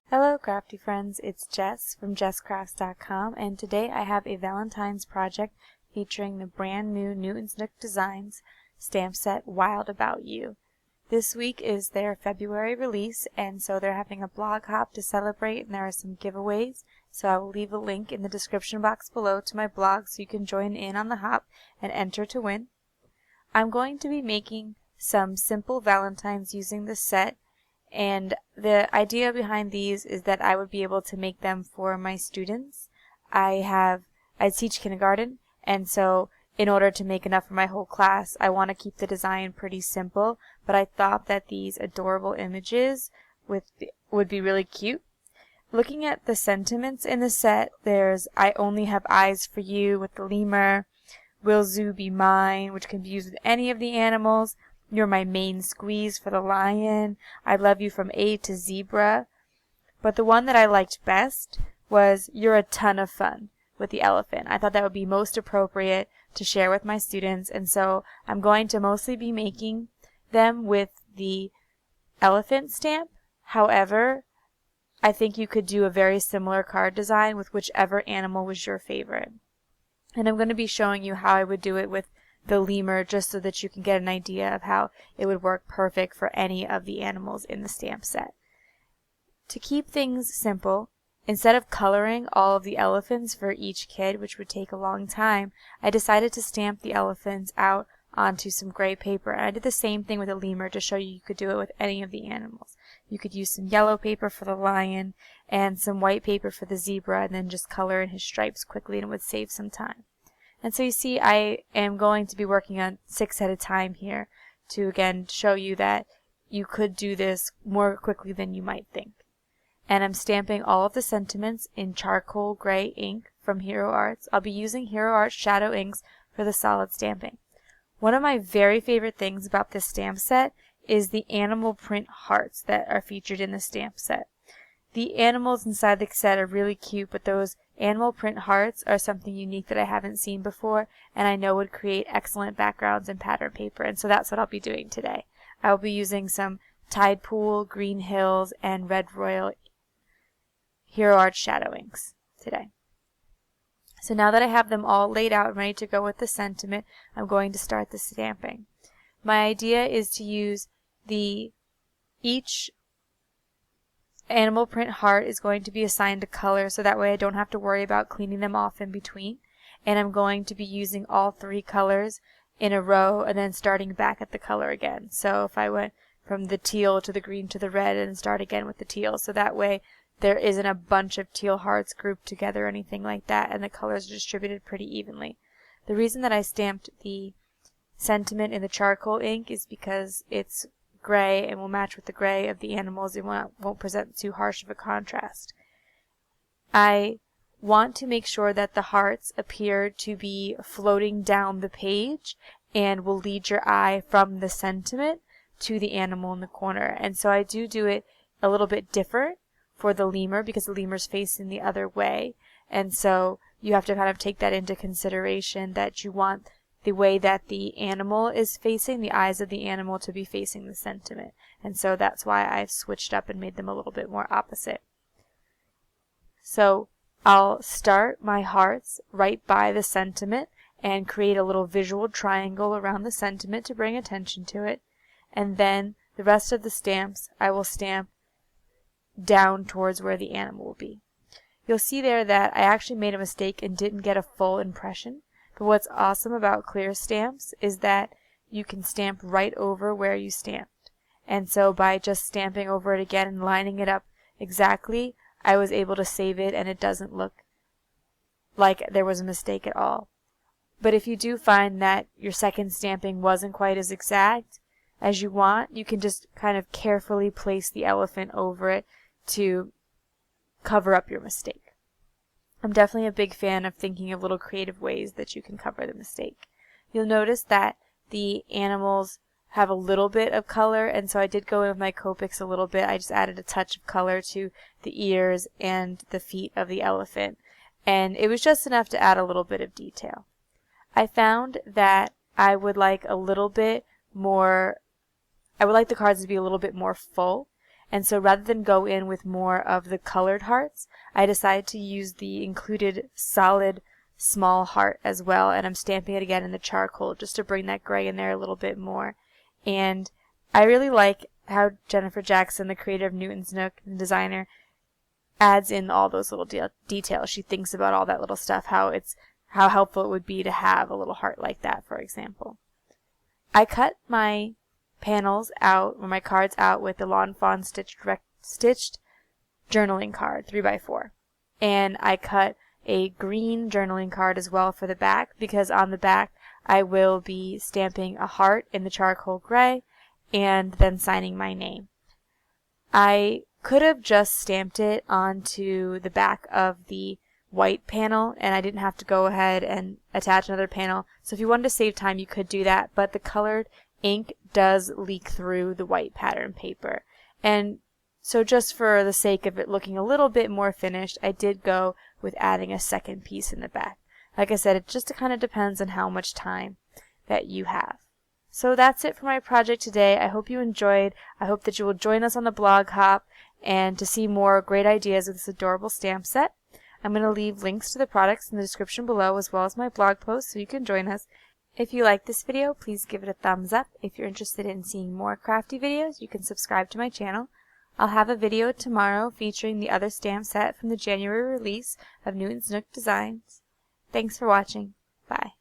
Hello crafty friends, it's Jess from jesscrafts.com, and today I have a Valentine's project featuring the brand new Newton's Nook Designs stamp set Wild About You. This week is their February release, and so they're having a blog hop to celebrate, and there are some giveaways, so I will leave a link in the description box below to my blog so you can join in on the hop and enter to win. I'm going to be making some simple Valentines using this set, and the idea behind these is that I would be able to make them for my students. I teach kindergarten, and so in order to make enough for my whole class, I want to keep the design pretty simple, but I thought that these adorable images would be really cute. Looking at the sentiments in the set, there's I only have eyes for you with the lemur, will Zoo be mine, which can be used with any of the animals, you're my main squeeze for the lion, I love you from A to zebra. But the one that I liked best was you're a ton of fun with the elephant. I thought that would be most appropriate to share with my students, and so I'm going to mostly be making them with the elephant stamp. However, I think you could do a very similar card design with whichever animal was your favorite. And I'm going to be showing you how I would do it with the lemur, just so that you can get an idea of how it would work perfect for any of the animals in the stamp set. To keep things simple, instead of coloring all of the elephants for each kid, which would take a long time, I decided to stamp the elephants out onto some gray paper. And I did the same thing with the lemur to show you could do it with any of the animals. You could use some yellow paper for the lion and some white paper for the zebra, and then just color in his stripes quickly, and it would save some time. And so you see, I am going to be working on 6 at a time here to again show you that you could do this more quickly than you might think. And I'm stamping all of the sentiments in charcoal gray ink from Hero Arts. I'll be using Hero Arts Shadow Inks for the solid stamping. One of my very favorite things about this stamp set is the animal print hearts that are featured in the stamp set. The animals inside the set are really cute, but those animal print hearts are something unique that I haven't seen before, and I know would create excellent backgrounds in pattern paper, and so that's what I'll be doing today. I will be using some Tide Pool, Green Hills, and Red Royal Hero Arts Shadow Inks today. So now that I have them all laid out and ready to go with the sentiment, I'm going to start the stamping. My idea is to use each animal print heart is going to be assigned a color, so that way I don't have to worry about cleaning them off in between. And I'm going to be using all 3 colors in a row and then starting back at the color again. So if I went from the teal to the green to the red and start again with the teal, so that way there isn't a bunch of teal hearts grouped together or anything like that, and the colors are distributed pretty evenly. The reason that I stamped the sentiment in the charcoal ink is because it's gray and will match with the gray of the animals. It won't present too harsh of a contrast. I want to make sure that the hearts appear to be floating down the page and will lead your eye from the sentiment to the animal in the corner. And so I do it a little bit different for the lemur because the lemur's facing the other way. And so you have to kind of take that into consideration, that you want the way that the animal is facing, the eyes of the animal, to be facing the sentiment. And so that's why I've switched up and made them a little bit more opposite. So I'll start my hearts right by the sentiment and create a little visual triangle around the sentiment to bring attention to it. And then the rest of the stamps I will stamp down towards where the animal will be. You'll see there that I actually made a mistake and didn't get a full impression. But what's awesome about clear stamps is that you can stamp right over where you stamped. And so by just stamping over it again and lining it up exactly, I was able to save it, and it doesn't look like there was a mistake at all. But if you do find that your second stamping wasn't quite as exact as you want, you can just kind of carefully place the elephant over it to cover up your mistake. I'm definitely a big fan of thinking of little creative ways that you can cover the mistake. You'll notice that the animals have a little bit of color, and so I did go in with my Copics a little bit. I just added a touch of color to the ears and the feet of the elephant, and it was just enough to add a little bit of detail. I found that I would like the cards to be a little bit more full, And so rather than go in with more of the colored hearts, I decided to use the included solid small heart as well, and I'm stamping it again in the charcoal just to bring that gray in there a little bit more. And I really like how Jennifer Jackson, the creator of Newton's Nook, the designer, adds in all those little details. She thinks about all that little stuff, how helpful it would be to have a little heart like that, for example. I cut my panels out, or my cards out, with the Lawn Fawn stitched journaling card, 3x4. And I cut a green journaling card as well for the back, because on the back I will be stamping a heart in the charcoal gray and then signing my name. I could have just stamped it onto the back of the white panel, and I didn't have to go ahead and attach another panel. So if you wanted to save time, you could do that, but the colored ink does leak through the white pattern paper. And so just for the sake of it looking a little bit more finished, I did go with adding a second piece in the back. Like I said, it just kind of depends on how much time that you have. So that's it for my project today. I hope you enjoyed. I hope that you will join us on the blog hop and to see more great ideas with this adorable stamp set. I'm going to leave links to the products in the description below, as well as my blog post, so you can join us. If you like this video, please give it a thumbs up. If you're interested in seeing more crafty videos, you can subscribe to my channel. I'll have a video tomorrow featuring the other stamp set from the January release of Newton's Nook Designs. Thanks for watching. Bye.